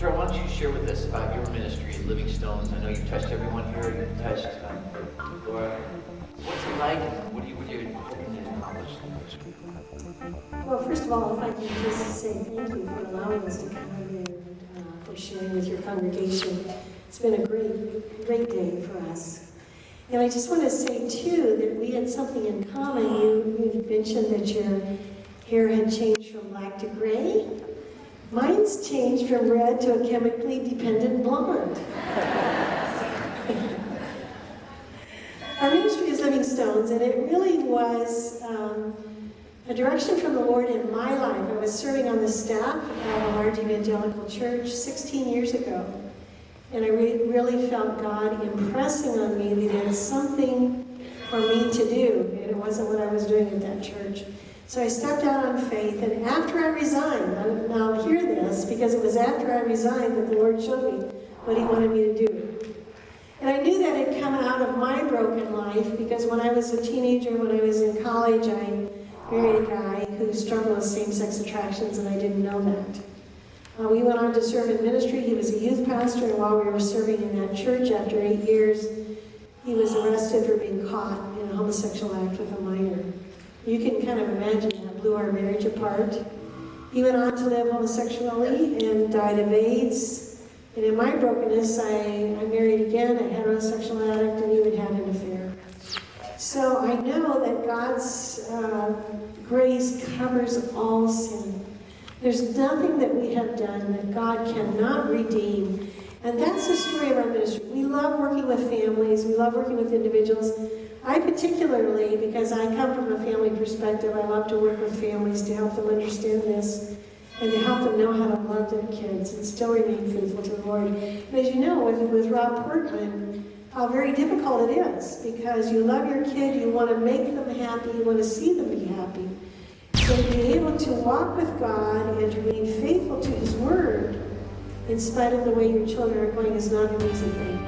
Carol, why don't you share with us about your ministry, Living Stones? I know you've touched everyone here. You've touched Laura. What's it like, and what are you hoping to accomplish? Well, first of all, if I can just say thank you for allowing us to come here and for sharing with your congregation. It's been a great day for us. And I just want to say, too, that we had something in common. You mentioned that your hair had changed from black to gray. Mine's changed from red to a chemically dependent blonde. Our ministry is Living Stones, and it really was a direction from the Lord in my life. I was serving on the staff of a large evangelical church 16 years ago, and I really felt God impressing on me that He had something for me to do, and it wasn't what I was doing at that church. So I stepped out on faith, and after I resigned, now hear this, because it was after I resigned that the Lord showed me what He wanted me to do. And I knew that had come out of my broken life, because when I was a teenager, when I was in college, I married a guy who struggled with same-sex attractions, and I didn't know that. We went on to serve in ministry. He was a youth pastor, and while we were serving in that church, after 8 years, he was arrested for being caught in a homosexual act with a minor. You can kind of imagine that blew our marriage apart. He went on to live homosexually and died of AIDS. And in my brokenness, I married again, a heterosexual addict, and even had an affair. So I know that God's grace covers all sin. There's nothing that we have done that God cannot redeem. And that's the story of our ministry. We love working with families. We love working with individuals. I particularly, because I come from a family perspective, I love to work with families to help them understand this and to help them know how to love their kids and still remain faithful to the Lord. And as you know, with Rob Portman, how very difficult it is, because you love your kid, you want to make them happy, you want to see them be happy. So being able to walk with God and to remain faithful to His Word in spite of the way your children are going is not an easy thing.